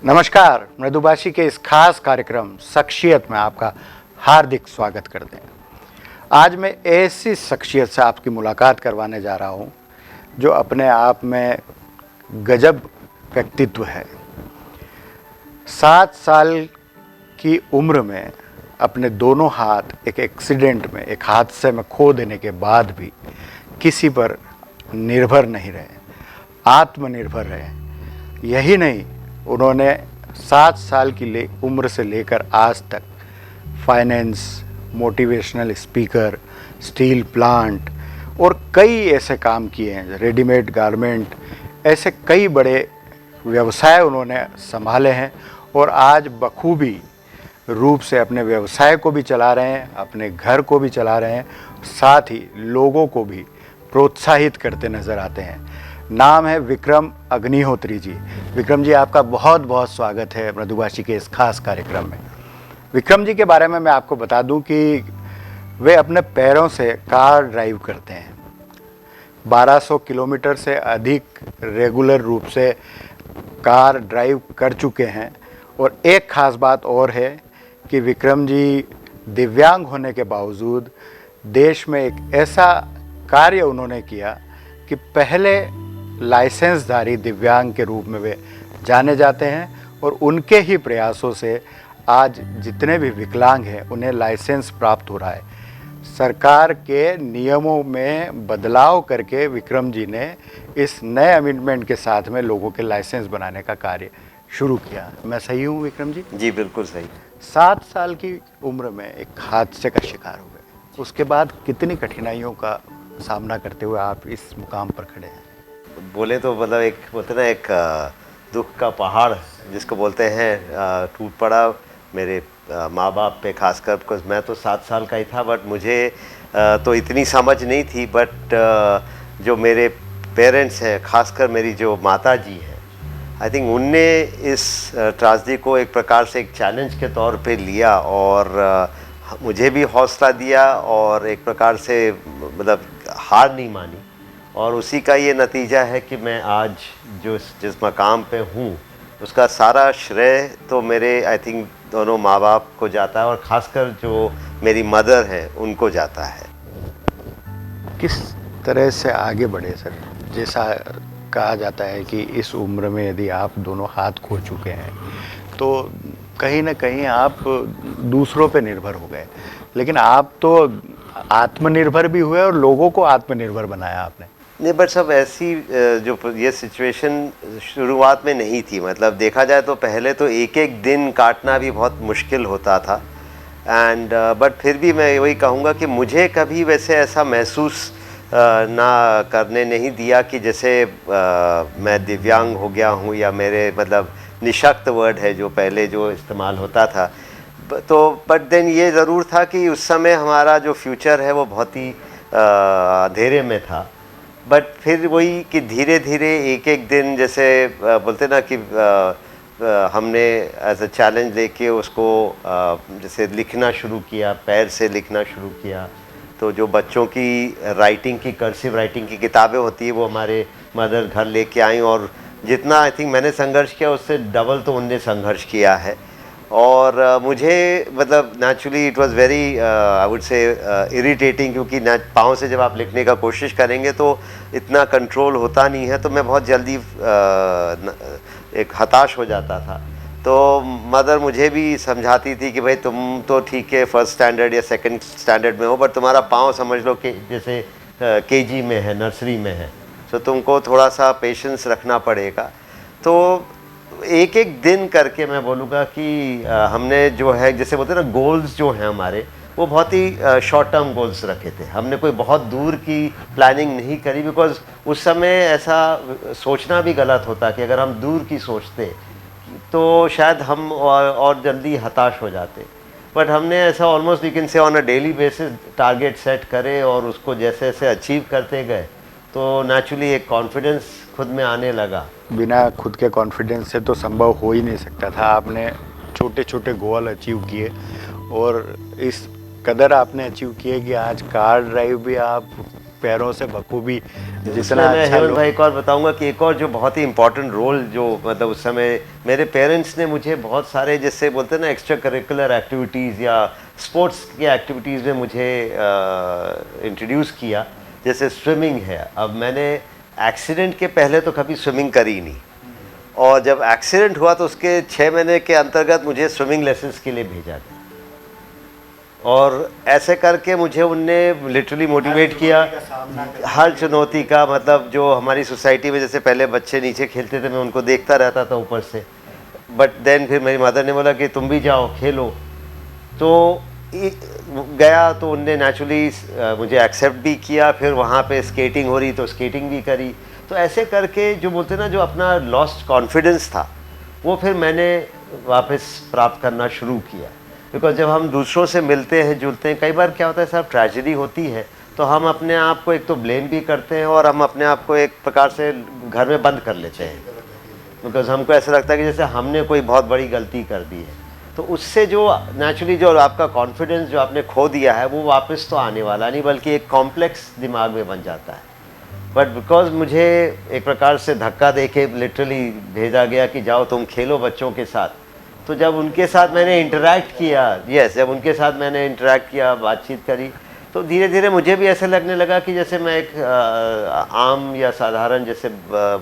नमस्कार, मृदुभाषी के इस खास कार्यक्रम शख्सियत में आपका हार्दिक स्वागत करते हैं। आज मैं ऐसी शख्सियत से आपकी मुलाकात करवाने जा रहा हूँ जो अपने आप में गजब व्यक्तित्व है। 7 साल की उम्र में अपने दोनों हाथ एक एक्सीडेंट में, एक हादसे में खो देने के बाद भी किसी पर निर्भर नहीं रहे, आत्मनिर्भर रहे। यही नहीं, उन्होंने 7 साल की उम्र से लेकर आज तक finance, motivational speaker, steel plant और कई ऐसे काम किए हैं, रेडीमेड गारमेंट, ऐसे कई बड़े व्यवसाय उन्होंने संभाले हैं और आज बखूबी रूप से अपने व्यवसाय को भी चला रहे हैं, अपने घर को भी चला रहे हैं, साथ ही लोगों को भी प्रोत्साहित करते नज़र आते हैं। नाम है विक्रम अग्निहोत्री जी। विक्रम जी, आपका बहुत बहुत स्वागत है मृदुभाषी के इस खास कार्यक्रम में। विक्रम जी के बारे में मैं आपको बता दूं कि वे अपने पैरों से कार ड्राइव करते हैं। 1200 किलोमीटर से अधिक रेगुलर रूप से कार ड्राइव कर चुके हैं। और एक ख़ास बात और है कि विक्रम जी दिव्यांग होने के बावजूद देश में एक ऐसा कार्य उन्होंने किया कि पहले लाइसेंसधारी दिव्यांग के रूप में वे जाने जाते हैं और उनके ही प्रयासों से आज जितने भी विकलांग हैं उन्हें लाइसेंस प्राप्त हो रहा है। सरकार के नियमों में बदलाव करके विक्रम जी ने इस नए अमेंडमेंट के साथ में लोगों के लाइसेंस बनाने का कार्य शुरू किया। मैं सही हूँ विक्रम जी? जी बिल्कुल सही। 7 साल की उम्र में एक हादसे का शिकार हो गए। उसके बाद कितनी कठिनाइयों का सामना करते हुए आप इस मुकाम पर खड़े हैं? बोले तो मतलब एक बोलते ना, एक दुख का पहाड़ जिसको बोलते हैं टूट पड़ा मेरे माँ बाप पे, खासकर बिकॉज मैं तो 7 साल का ही था। बट मुझे तो इतनी समझ नहीं थी। बट जो मेरे पेरेंट्स हैं, खासकर मेरी जो माता जी हैं, आई थिंक उनने इस ट्रेजेडी को एक प्रकार से एक चैलेंज के तौर पे लिया और मुझे भी हौसला दिया और एक प्रकार से मतलब हार नहीं मानी। और उसी का ये नतीजा है कि मैं आज जो जिस मकाम पे हूँ उसका सारा श्रेय तो मेरे आई थिंक दोनों माँ बाप को जाता है और ख़ासकर जो मेरी मदर है उनको जाता है। किस तरह से आगे बढ़े सर? जैसा कहा जाता है कि इस उम्र में यदि आप दोनों हाथ खो चुके हैं तो कहीं ना कहीं आप दूसरों पे निर्भर हो गए, लेकिन आप तो आत्मनिर्भर भी हुए और लोगों को आत्मनिर्भर बनाया आपने। नहीं, बट सब ऐसी जो ये सिचुएशन शुरुआत में नहीं थी। मतलब देखा जाए तो पहले तो एक एक दिन काटना भी बहुत मुश्किल होता था। एंड बट फिर भी मैं वही कहूँगा कि मुझे कभी वैसे ऐसा महसूस ना करने नहीं दिया कि जैसे मैं दिव्यांग हो गया हूँ या मेरे मतलब निशक्त वर्ड है जो पहले जो इस्तेमाल होता था। तो बट देन ये ज़रूर था कि उस समय हमारा जो फ्यूचर है वो बहुत ही अंधेरे में था। बट फिर वही कि धीरे धीरे एक एक दिन जैसे बोलते ना कि हमने एज अ चैलेंज लेके उसको जैसे लिखना शुरू किया, पैर से लिखना शुरू किया। तो जो बच्चों की राइटिंग की, कर्सिव राइटिंग की किताबें होती है वो हमारे मदर घर लेके आई और जितना आई थिंक मैंने संघर्ष किया उससे डबल तो उनने संघर्ष किया है। और मुझे मतलब naturally it was very I would say irritating, क्योंकि पाँव से जब आप लिखने का कोशिश करेंगे तो इतना कंट्रोल होता नहीं है। तो मैं बहुत जल्दी एक हताश हो जाता था। तो मदर मुझे भी समझाती थी कि भाई तुम तो ठीक है फर्स्ट स्टैंडर्ड या सेकंड स्टैंडर्ड में हो, बट तुम्हारा पाँव समझ लो कि जैसे केजी में है, नर्सरी में है। तो तुमको थोड़ा सा पेशेंस रखना पड़ेगा। तो एक एक दिन करके मैं बोलूँगा कि हमने जो है जैसे बोलते हैं ना, गोल्स जो हैं हमारे वो बहुत ही शॉर्ट टर्म गोल्स रखे थे। हमने कोई बहुत दूर की प्लानिंग नहीं करी, बिकॉज़ उस समय ऐसा सोचना भी गलत होता कि अगर हम दूर की सोचते तो शायद हम और जल्दी हताश हो जाते। बट हमने ऐसा almost you can say on a daily basis target set करे और उसको जैसे जैसे अचीव करते गए तो नेचुरली एक कॉन्फिडेंस खुद में आने लगा। बिना खुद के कॉन्फिडेंस से तो संभव हो ही नहीं सकता था। आपने छोटे छोटे गोल अचीव किए और इस कदर आपने अचीव किए कि आज कार ड्राइव भी आप पैरों से बखूबी जितना जितना मैं अच्छा हेमंत भाई को और बताऊंगा कि एक और जो बहुत ही इम्पोर्टेंट रोल जो मतलब उस समय मेरे पेरेंट्स ने मुझे बहुत सारे जैसे बोलते हैं ना एक्स्ट्रा करिकुलर एक्टिविटीज़ या स्पोर्ट्स की एक्टिविटीज़ में मुझे इंट्रोड्यूस किया। जैसे स्विमिंग है, अब मैंने एक्सीडेंट के पहले तो कभी स्विमिंग करी नहीं, और जब एक्सीडेंट हुआ तो उसके 6 महीने के अंतर्गत मुझे स्विमिंग लेसन्स के लिए भेजा गया, और ऐसे करके मुझे उनने लिटरली मोटिवेट किया। हर चुनौती का मतलब जो हमारी सोसाइटी में जैसे पहले बच्चे नीचे खेलते थे, मैं उनको देखता रहता था ऊपर से, बट देन फिर मेरी मदर ने बोला कि तुम भी जाओ खेलो, तो गया तो उनने नेचुरली मुझे एक्सेप्ट भी किया। फिर वहाँ पे स्केटिंग हो रही तो स्केटिंग भी करी, तो ऐसे करके जो बोलते ना जो अपना लॉस्ट कॉन्फिडेंस था वो फिर मैंने वापस प्राप्त करना शुरू किया। बिकॉज जब हम दूसरों से मिलते हैं जुलते हैं, कई बार क्या होता है साहब, ट्रेजेडी होती है तो हम अपने आप को एक तो ब्लेम भी करते हैं और हम अपने आप को एक प्रकार से घर में बंद कर लेते हैं, बिकॉज हमको ऐसा लगता है कि जैसे हमने कोई बहुत बड़ी गलती कर दी है। तो उससे जो नेचुरली जो आपका कॉन्फिडेंस जो आपने खो दिया है वो वापस तो आने वाला नहीं, बल्कि एक कॉम्प्लेक्स दिमाग में बन जाता है। बट बिकॉज मुझे एक प्रकार से धक्का दे के लिटरली भेजा गया कि जाओ तुम खेलो बच्चों के साथ, तो जब उनके साथ मैंने इंटरैक्ट किया, जब उनके साथ मैंने इंटरैक्ट किया, बातचीत करी, तो धीरे धीरे मुझे भी ऐसे लगने लगा कि जैसे मैं एक आम या साधारण जैसे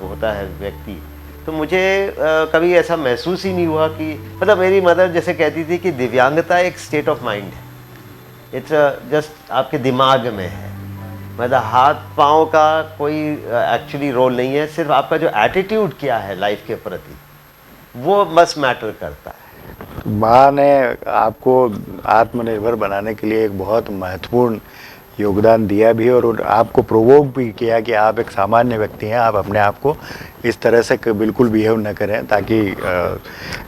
होता है व्यक्ति, तो मुझे कभी ऐसा महसूस ही नहीं हुआ कि मतलब मेरी मदर जैसे कहती थी कि दिव्यांगता एक स्टेट ऑफ माइंड है, इट्स जस्ट आपके दिमाग में है, मतलब हाथ पाँव का कोई एक्चुअली रोल नहीं है, सिर्फ आपका जो एटीट्यूड क्या है लाइफ के प्रति वो बस मैटर करता है। माँ ने आपको आत्मनिर्भर बनाने के लिए एक बहुत महत्वपूर्ण योगदान दिया भी, और आपको प्रोवोक भी किया कि आप एक सामान्य व्यक्ति हैं, आप अपने आप को इस तरह से बिल्कुल बिहेव न करें ताकि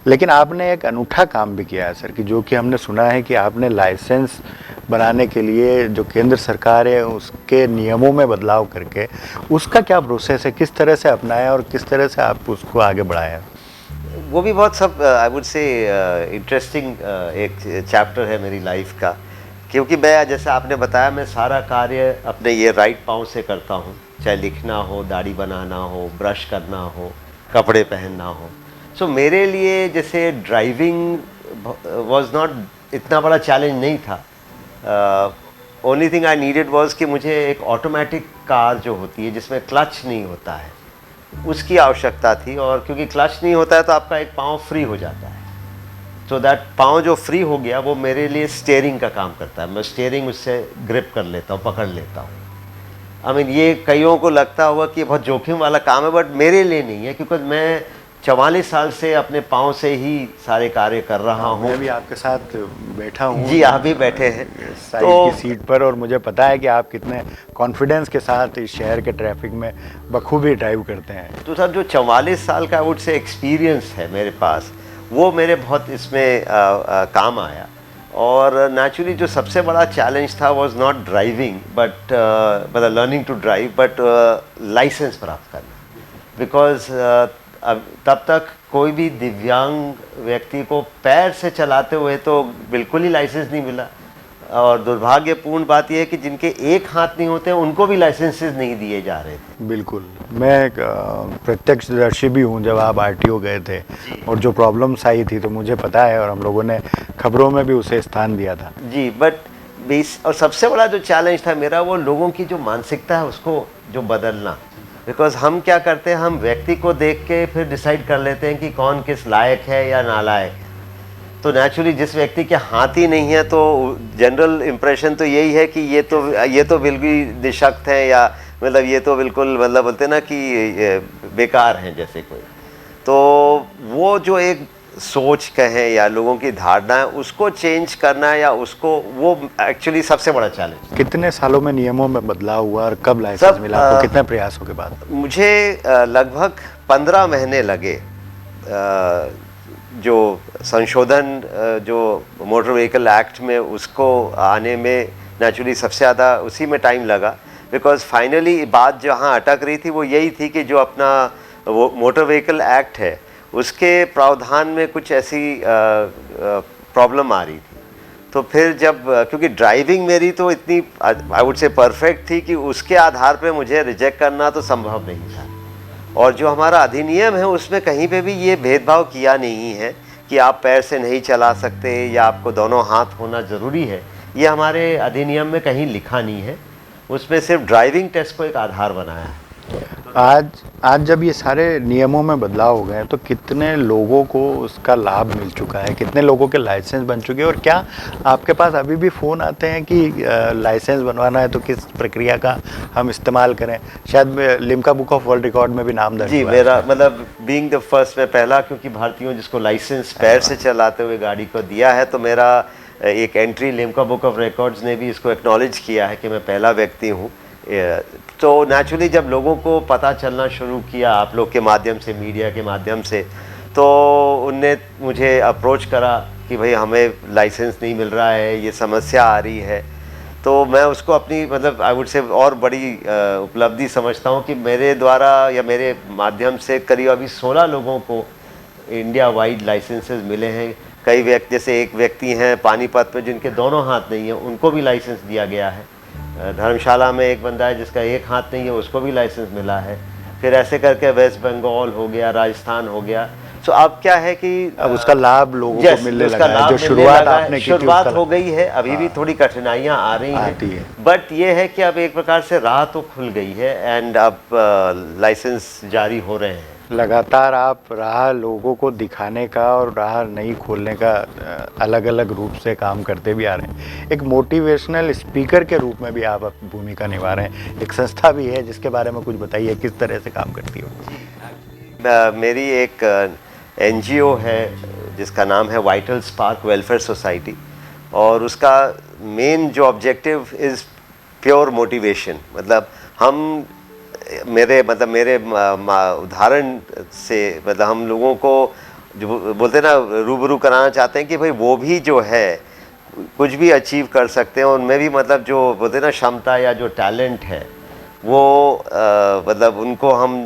लेकिन आपने एक अनूठा काम भी किया है सर, कि जो कि हमने सुना है कि आपने लाइसेंस बनाने के लिए जो केंद्र सरकार है उसके नियमों में बदलाव करके उसका क्या प्रोसेस है, किस तरह से अपनाया और किस तरह से आप उसको आगे बढ़ाया? वो भी बहुत सब आई वुड से इंटरेस्टिंग एक चैप्टर है मेरी लाइफ का, क्योंकि मैं जैसे आपने बताया मैं सारा कार्य अपने ये राइट पाँव से करता हूँ, चाहे लिखना हो, दाढ़ी बनाना हो, ब्रश करना हो, कपड़े पहनना हो। सो मेरे लिए जैसे ड्राइविंग वाज नॉट इतना बड़ा चैलेंज नहीं था। Only thing I needed was कि मुझे एक ऑटोमेटिक कार जो होती है जिसमें क्लच नहीं होता है उसकी आवश्यकता थी, और क्योंकि क्लच नहीं होता है तो आपका एक पाँव फ्री हो जाता है, तो दैट पाँव जो फ्री हो गया वो मेरे लिए स्टीयरिंग का काम करता है, मैं स्टीयरिंग उससे ग्रिप कर लेता हूँ, पकड़ लेता हूँ। आई मीन ये कईयों को लगता होगा कि बहुत जोखिम वाला काम है, बट मेरे लिए नहीं है, क्योंकि मैं 44 साल से अपने पाँव से ही सारे कार्य कर रहा हूँ। मैं भी आपके साथ बैठा हूँ जी, आप भी बैठे हैं साइड की सीट पर, और मुझे पता है कि आप कितने कॉन्फिडेंस के साथ इस शहर के ट्रैफिक में बखूबी ड्राइव करते हैं। तो सर जो 44 साल का वुड से एक्सपीरियंस है मेरे पास, वो मेरे बहुत इसमें काम आया। और नेचुरली जो सबसे बड़ा चैलेंज था वाज नॉट ड्राइविंग बट मतलब learning to drive, but licence प्राप्त करना, बिकॉज तब तक कोई भी दिव्यांग व्यक्ति को पैर से चलाते हुए तो बिल्कुल ही लाइसेंस नहीं मिला, और दुर्भाग्यपूर्ण बात यह है कि जिनके एक हाथ नहीं होते उनको भी लाइसेंसेस नहीं दिए जा रहे थे। बिल्कुल, मैं एक प्रत्यक्षदर्शी भी हूँ, जब आप आरटीओ गए थे और जो प्रॉब्लम्स आई थी तो मुझे पता है, और हम लोगों ने खबरों में भी उसे स्थान दिया था। जी, बट और सबसे बड़ा जो चैलेंज था मेरा वो लोगों की जो मानसिकता है उसको जो बदलना, बिकॉज हम क्या करते हैं, हम व्यक्ति को देख के फिर डिसाइड कर लेते हैं कि कौन किस लायक है या नालायक है। तो नेचुरली जिस व्यक्ति के हाथ ही नहीं है तो जनरल इम्प्रेशन तो यही है कि ये तो बिल्कुल निशक्त है, या मतलब ये तो बिल्कुल मतलब बोलते हैं ना कि बेकार हैं जैसे कोई। तो वो जो एक सोच कहें या लोगों की धारणा है उसको चेंज करना, या उसको वो एक्चुअली सबसे बड़ा चैलेंज। कितने सालों में नियमों में बदलाव हुआ और कब लाइसेंस मिला आपको, कितने प्रयासों के बाद? मुझे लगभग 15 महीने लगे। जो संशोधन जो मोटर व्हीकल एक्ट में उसको आने में नेचुरली सबसे ज़्यादा उसी में टाइम लगा, बिकॉज फाइनली बात जहाँ अटक रही थी वो यही थी कि जो अपना वो मोटर व्हीकल एक्ट है उसके प्रावधान में कुछ ऐसी प्रॉब्लम आ रही थी। तो फिर जब क्योंकि ड्राइविंग मेरी तो इतनी आई वुड से परफेक्ट थी कि उसके आधार पे मुझे रिजेक्ट करना तो संभव नहीं था। और जो हमारा अधिनियम है उसमें कहीं पे भी ये भेदभाव किया नहीं है कि आप पैर से नहीं चला सकते या आपको दोनों हाथ होना ज़रूरी है, ये हमारे अधिनियम में कहीं लिखा नहीं है। उसमें सिर्फ ड्राइविंग टेस्ट को एक आधार बनाया है। आज जब ये सारे नियमों में बदलाव हो गए हैं तो कितने लोगों को उसका लाभ मिल चुका है, कितने लोगों के लाइसेंस बन चुके हैं, और क्या आपके पास अभी भी फ़ोन आते हैं कि लाइसेंस बनवाना है तो किस प्रक्रिया का हम इस्तेमाल करें? शायद Limca book of world record में भी नाम दर्ज जी, हुआ है। मेरा मतलब बीइंग द फर्स्ट मैं पहला, क्योंकि भारतीयों जिसको लाइसेंस पैर से चलाते हुए गाड़ी को दिया है, तो मेरा एक entry Limca book of records ने भी इसको एक्नॉलेज किया है कि मैं पहला व्यक्ति हूँ। तो नेचुरली जब लोगों को पता चलना शुरू किया आप लोग के माध्यम से, मीडिया के माध्यम से, तो उनने मुझे अप्रोच करा कि भाई हमें लाइसेंस नहीं मिल रहा है, ये समस्या आ रही है। तो मैं उसको अपनी मतलब आई वुड से और बड़ी उपलब्धि समझता हूँ कि मेरे द्वारा या मेरे माध्यम से करीब अभी 16 लोगों को इंडिया वाइड लाइसेंसेस मिले हैं। कई व्यक्ति, जैसे एक व्यक्ति हैं पानीपत में जिनके दोनों हाथ नहीं है, उनको भी लाइसेंस दिया गया है। धर्मशाला में एक बंदा है जिसका एक हाथ नहीं है, उसको भी लाइसेंस मिला है। फिर ऐसे करके वेस्ट बंगाल हो गया, राजस्थान हो गया। तो अब क्या है कि अब उसका लाभ लोगों को मिलने लगा है, जो मिलने शुरुआत लगा है। आपने की थी शुरुआत उसका हो गई है, अभी भी थोड़ी कठिनाइयां आ रही हैं, बट ये है कि अब एक प्रकार से राह तो खुल गई है एंड अब लाइसेंस जारी हो रहे हैं। लगातार आप राह लोगों को दिखाने का और राह नहीं खोलने का अलग अलग रूप से काम करते भी आ रहे हैं। एक मोटिवेशनल स्पीकर के रूप में भी आप अपनी भूमिका निभा रहे हैं। एक संस्था भी है जिसके बारे में कुछ बताइए, किस तरह से काम करती हो? मेरी एक एनजीओ है जिसका नाम है वाइटल स्पार्क वेलफेयर सोसाइटी, और उसका मेन जो ऑब्जेक्टिव इज़ प्योर मोटिवेशन। मतलब हम मेरे उदाहरण से मतलब हम लोगों को जो बोलते हैं ना रूबरू कराना चाहते हैं कि भाई वो भी जो है कुछ भी अचीव कर सकते हैं। उनमें भी मतलब जो बोलते हैं ना क्षमता या जो टैलेंट है वो मतलब उनको हम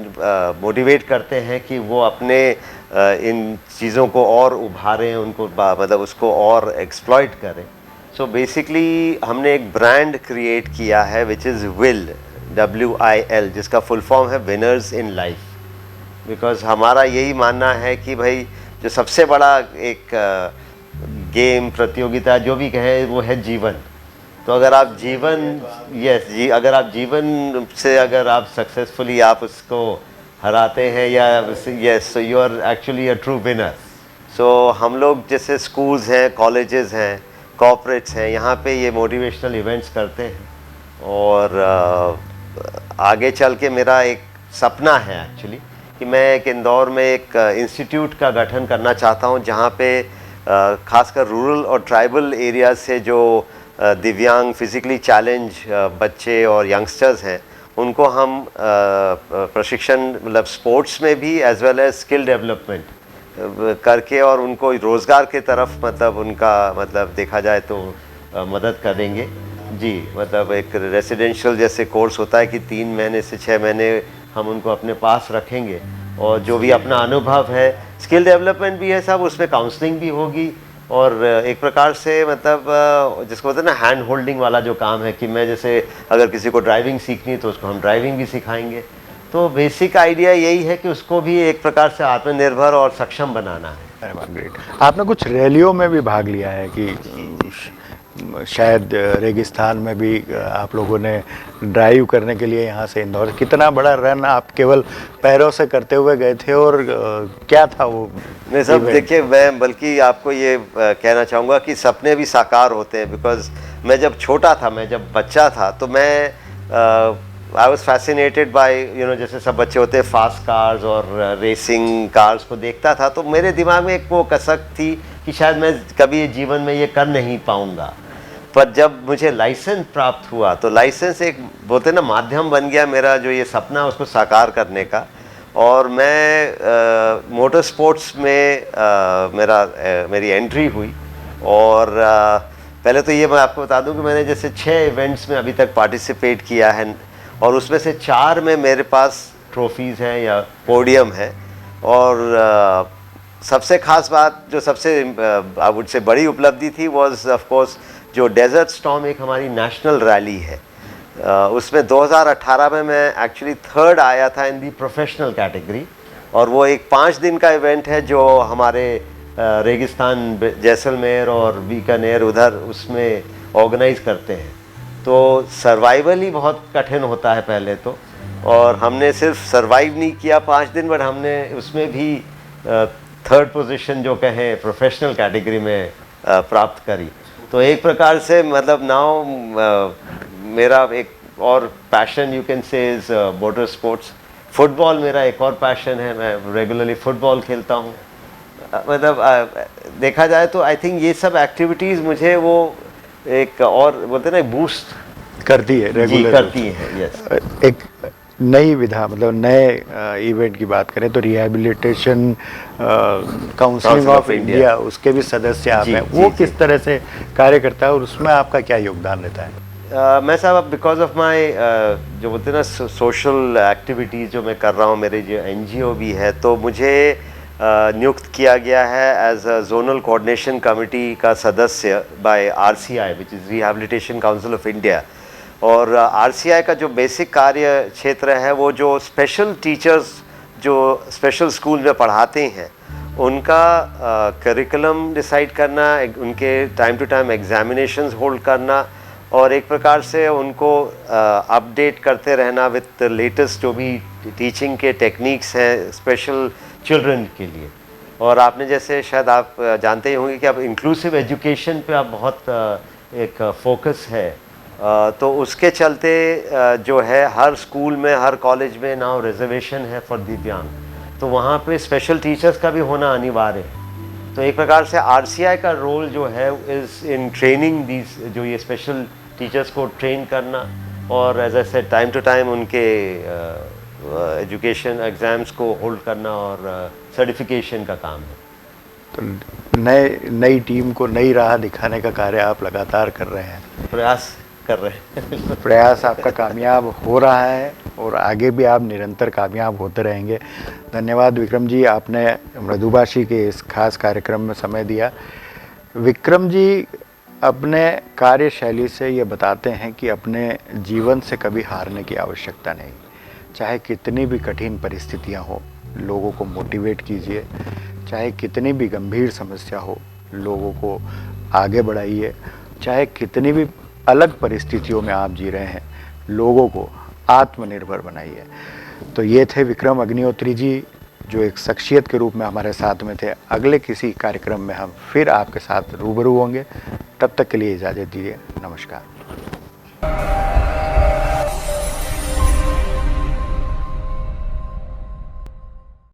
मोटिवेट करते हैं कि वो अपने इन चीज़ों को और उभारें, उनको मतलब उसको और एक्सप्लॉइट करें। सो बेसिकली हमने एक ब्रांड क्रिएट किया है विच इज़ विल, WIL, जिसका फुल फॉर्म है विनर्स इन लाइफ। बिकॉज हमारा यही मानना है कि भाई जो सबसे बड़ा एक गेम प्रतियोगिता जो भी कहें वो है जीवन। तो अगर आप अगर आप जीवन से अगर आप सक्सेसफुली आप उसको हराते हैं या yes, you are actually a true winner. So हम लोग जैसे स्कूल्स हैं, कॉलेजेस हैं, कॉर्पोरेट्स हैं, यहाँ पे ये मोटिवेशनल इवेंट्स करते हैं। और आगे चल के मेरा एक सपना है एक्चुअली कि मैं एक इंदौर में एक इंस्टीट्यूट का गठन करना चाहता हूँ जहाँ पे खासकर रूरल और ट्राइबल एरियाज से जो दिव्यांग, फिज़िकली चैलेंज बच्चे और यंगस्टर्स हैं उनको हम प्रशिक्षण मतलब स्पोर्ट्स में भी as well as skill development करके और उनको रोज़गार के तरफ मतलब उनका मतलब देखा जाए तो मदद करेंगे। जी, मतलब एक रेसिडेंशियल जैसे कोर्स होता है कि 3 महीने से 6 महीने हम उनको अपने पास रखेंगे और जो भी अपना अनुभव है, स्किल डेवलपमेंट भी है सब, उसमें काउंसलिंग भी होगी। और एक प्रकार से मतलब जिसको बोलते हैं ना हैंड होल्डिंग वाला जो काम है कि मैं जैसे अगर किसी को ड्राइविंग सीखनी तो उसको हम ड्राइविंग भी सिखाएंगे। तो बेसिक आइडिया यही है कि उसको भी एक प्रकार से आत्मनिर्भर और सक्षम बनाना है। अरे वाह, ग्रेट। आपने कुछ रैलियों में भी भाग लिया है कि शायद रेगिस्तान में भी आप लोगों ने ड्राइव करने के लिए यहाँ से इंदौर, कितना बड़ा रन आप केवल पैरों से करते हुए गए थे और क्या था वो? नहीं सब देखिए, मैं बल्कि आपको ये कहना चाहूँगा कि सपने भी साकार होते हैं। बिकॉज मैं जब छोटा था, मैं जब बच्चा था तो मैं आई वॉज फैसिनेटेड बाय जैसे सब बच्चे होते हैं फास्ट कार्स और रेसिंग कार्स को देखता था, तो मेरे दिमाग में एक वो कसक थी कि शायद मैं कभी जीवन में ये कर नहीं पाऊँगा। पर जब मुझे लाइसेंस प्राप्त हुआ तो लाइसेंस एक बोलते ना माध्यम बन गया मेरा जो ये सपना उसको साकार करने का। और मैं मोटर स्पोर्ट्स में मेरी एंट्री हुई। और पहले तो ये मैं आपको बता दूं कि मैंने जैसे 6 इवेंट्स में अभी तक पार्टिसिपेट किया है और उसमें से 4 में मेरे पास ट्रॉफीज़ हैं या पोडियम है। और सबसे खास बात जो सबसे आई वुड से बड़ी उपलब्धि थी वाज ऑफ कोर्स जो डेजर्ट स्टॉर्म एक हमारी नेशनल रैली है, उसमें 2018 में मैं एक्चुअली थर्ड आया था इन दी प्रोफेशनल कैटेगरी, और वो एक 5 दिन का इवेंट है जो हमारे रेगिस्तान जैसलमेर और बीकानेर उधर उसमें ऑर्गेनाइज करते हैं। तो सर्वाइवल ही बहुत कठिन होता है पहले तो, और हमने सिर्फ सर्वाइव नहीं किया 5 दिन, बट हमने उसमें भी थर्ड पोजीशन जो कहें प्रोफेशनल कैटेगरी में प्राप्त करी। तो एक प्रकार से मतलब नाउ मेरा एक और passion you can say is motor sports. Football मेरा एक और पैशन है, मैं रेगुलरली फुटबॉल खेलता हूँ। मतलब देखा जाए तो आई थिंक ये सब एक्टिविटीज़ मुझे वो एक और बोलते हैं ना बूस्ट करती है, रेगुलर करती है। यस, एक नई विधा मतलब नए इवेंट की बात करें तो रिहैबिलिटेशन काउंसिलिंग ऑफ इंडिया, उसके भी सदस्य आप हैं। वो किस तरह से कार्य करता है और उसमें आपका क्या योगदान रहता है? मैं साहब बिकॉज ऑफ माई जो बोलते हैं ना सोशल एक्टिविटीज़ जो मैं कर रहा हूँ, मेरे जो NGO भी है, तो मुझे नियुक्त किया गया है as a zonal coordination committee का सदस्य by RCI which is rehabilitation council of India. और RCI का जो बेसिक कार्य क्षेत्र है वो जो स्पेशल टीचर्स जो स्पेशल स्कूल में पढ़ाते हैं उनका करिकुलम डिसाइड करना, उनके time to time examinations hold करना, और एक प्रकार से उनको अपडेट करते रहना विद लेटेस्ट जो भी टीचिंग के टेक्निक्स हैं स्पेशल चिल्ड्रन के लिए। और आपने जैसे शायद आप जानते ही होंगे कि अब इंक्लूसिव एजुकेशन पे अब बहुत एक फोकस है, तो उसके चलते जो है हर स्कूल में हर कॉलेज में नाउ रिजर्वेशन है फॉर दिव्यांग, तो वहाँ पे स्पेशल टीचर्स का भी होना अनिवार्य है। तो एक प्रकार से RCI का रोल जो है इज़ इन ट्रेनिंग दीज जो ये स्पेशल टीचर्स को ट्रेन करना, और as a time to time उनके एजुकेशन एग्ज़ाम्स को होल्ड करना और सर्टिफिकेशन का काम है। तो नई टीम को नई राह दिखाने का कार्य आप लगातार कर रहे हैं, प्रयास कर रहे हैं। प्रयास आपका कामयाब हो रहा है और आगे भी आप निरंतर कामयाब होते रहेंगे। धन्यवाद विक्रम जी, आपने मृदुभाषी के इस खास कार्यक्रम में समय दिया। विक्रम जी अपने कार्यशैली से ये बताते हैं कि अपने जीवन से कभी हारने की आवश्यकता नहीं, चाहे कितनी भी कठिन परिस्थितियां हो लोगों को मोटिवेट कीजिए, चाहे कितनी भी गंभीर समस्या हो लोगों को आगे बढ़ाइए, चाहे कितनी भी अलग परिस्थितियों में आप जी रहे हैं लोगों को आत्मनिर्भर बनाइए। तो ये थे विक्रम अग्निहोत्री जी जो एक शख्सियत के रूप में हमारे साथ में थे। अगले किसी कार्यक्रम में हम फिर आपके साथ रूबरू होंगे, तब तक के लिए इजाज़त दीजिए। नमस्कार।